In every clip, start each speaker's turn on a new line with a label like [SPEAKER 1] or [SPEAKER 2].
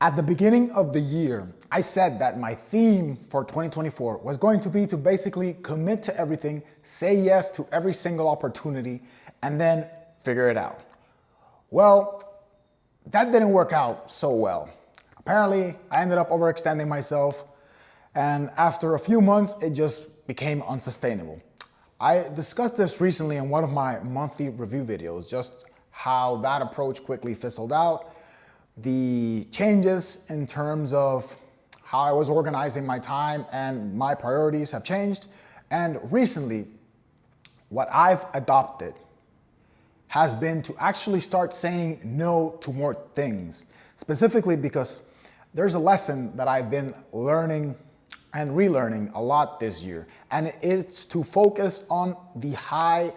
[SPEAKER 1] At the beginning of the year, I said that my theme for 2024 was going to be to basically commit to everything, say yes to every single opportunity, and then figure it out. Well, that didn't work out so well. Apparently, I ended up overextending myself, and after a few months, it just became unsustainable. I discussed this recently in one of my monthly review videos, just how that approach quickly fizzled out, the changes in terms of how I was organizing my time and my priorities have changed. And recently, what I've adopted has been to actually start saying no to more things, specifically because there's a lesson that I've been learning and relearning a lot this year, and it's to focus on the high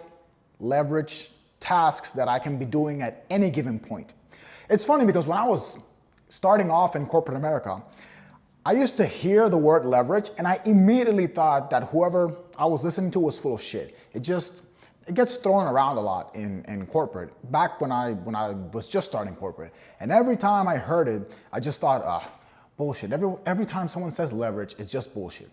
[SPEAKER 1] leverage tasks that I can be doing at any given point. It's funny because when I was starting off in corporate America, I used to hear the word leverage and I immediately thought that whoever I was listening to was full of shit. It gets thrown around a lot in corporate, back when I was just starting corporate. And every time I heard it, I just thought, bullshit. Every time someone says leverage, it's just bullshit.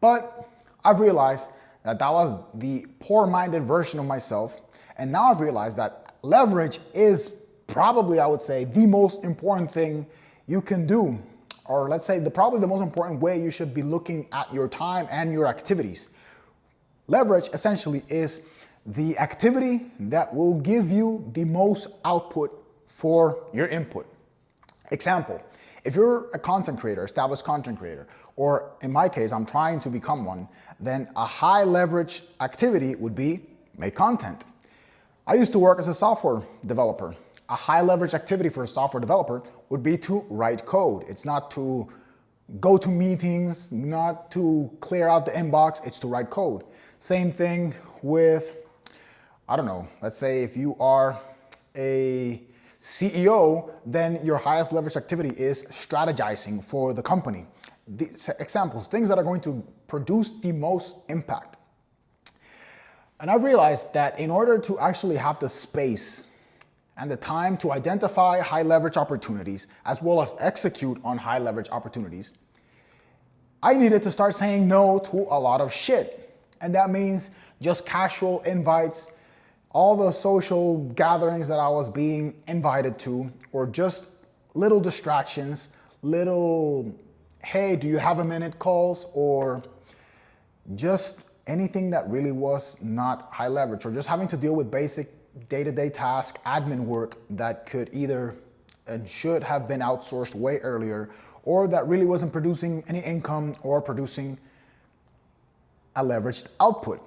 [SPEAKER 1] But I've realized that that was the poor-minded version of myself. And now I've realized that leverage is probably, I would say, the most important thing you can do. Or let's say probably the most important way you should be looking at your time and your activities. Leverage essentially is the activity that will give you the most output for your input. Example, if you're a content creator, established content creator, or in my case, I'm trying to become one, then a high leverage activity would be make content. I used to work as a software developer. A high leverage activity for a software developer would be to write code. It's not to go to meetings, not to clear out the inbox, it's to write code. Same thing with, I don't know, let's say if you are a CEO, then your highest leverage activity is strategizing for the company. These examples, things that are going to produce the most impact. And I've realized that in order to actually have the space and the time to identify high leverage opportunities, as well as execute on high leverage opportunities, I needed to start saying no to a lot of shit. And that means just casual invites, all the social gatherings that I was being invited to, or just little distractions, little, hey, do you have a minute calls, or just anything that really was not high leverage, or just having to deal with basic day-to-day task, admin work that could either and should have been outsourced way earlier, or that really wasn't producing any income or producing a leveraged output.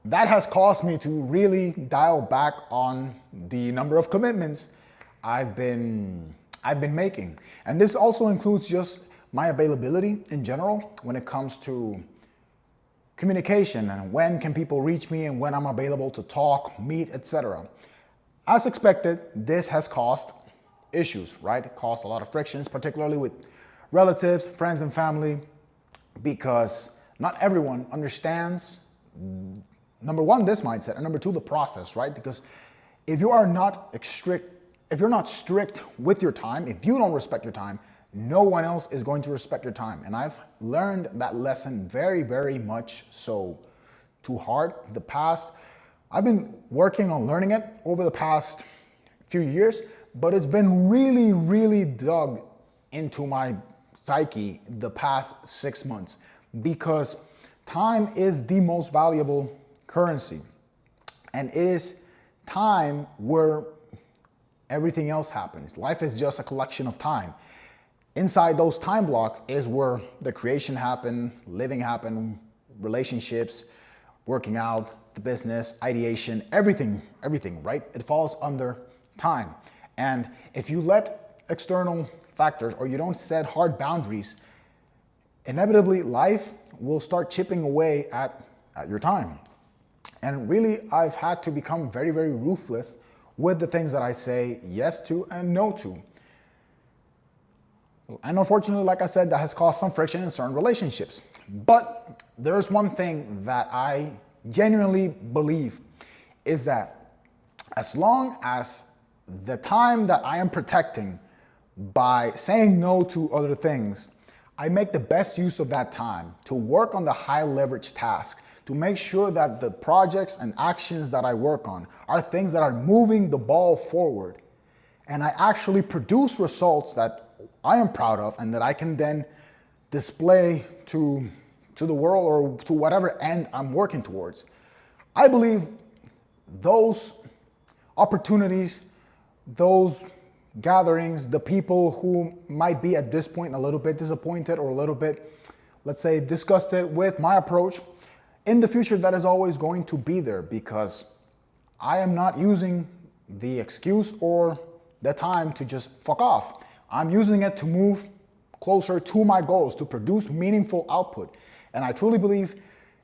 [SPEAKER 1] That has caused me to really dial back on the number of commitments I've been making. And this also includes just my availability in general when it comes to communication and when can people reach me and when I'm available to talk, meet, etc. As expected, this has caused issues, right? It caused a lot of frictions, particularly with relatives, friends, and family, because not everyone understands, number one, this mindset, and number two, the process, right? Because if you are not strict with your time, if you don't respect your time, no one else is going to respect your time. And I've learned that lesson very, very much so to heart. I've been working on learning it over the past few years, but it's been really, really dug into my psyche the past 6 months, because time is the most valuable currency. And it is time where everything else happens. Life is just a collection of time. Inside those time blocks is where the creation happened, living happened, relationships, working out, the business, ideation, everything, right? It falls under time. And if you let external factors or you don't set hard boundaries, inevitably life will start chipping away at your time. And really, I've had to become very, very ruthless with the things that I say yes to and no to. And unfortunately, like I said, that has caused some friction in certain relationships. But there's one thing that I genuinely believe is that as long as the time that I am protecting by saying no to other things, I make the best use of that time to work on the high leverage task, to make sure that the projects and actions that I work on are things that are moving the ball forward. And I actually produce results that I am proud of and that I can then display to the world or to whatever end I'm working towards. I believe those opportunities, those gatherings, the people who might be at this point a little bit disappointed or a little bit, let's say, disgusted with my approach, in the future that is always going to be there, because I am not using the excuse or the time to just fuck off. I'm using it to move closer to my goals, to produce meaningful output. And I truly believe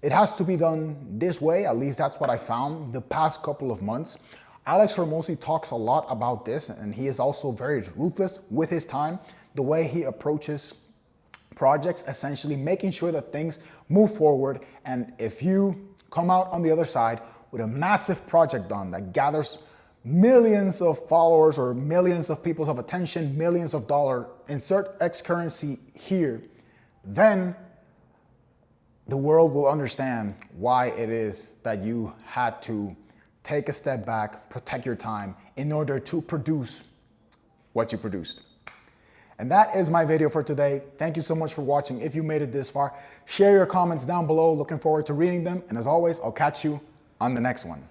[SPEAKER 1] it has to be done this way. At least that's what I found the past couple of months. Alex Hormozi talks a lot about this, and he is also very ruthless with his time, the way he approaches projects, essentially making sure that things move forward. And if you come out on the other side with a massive project done that gathers millions of followers or millions of people's of attention, millions of dollars, insert X currency here, then the world will understand why it is that you had to take a step back, protect your time in order to produce what you produced. And that is my video for today. Thank you so much for watching. If you made it this far, share your comments down below. Looking forward to reading them. And as always, I'll catch you on the next one.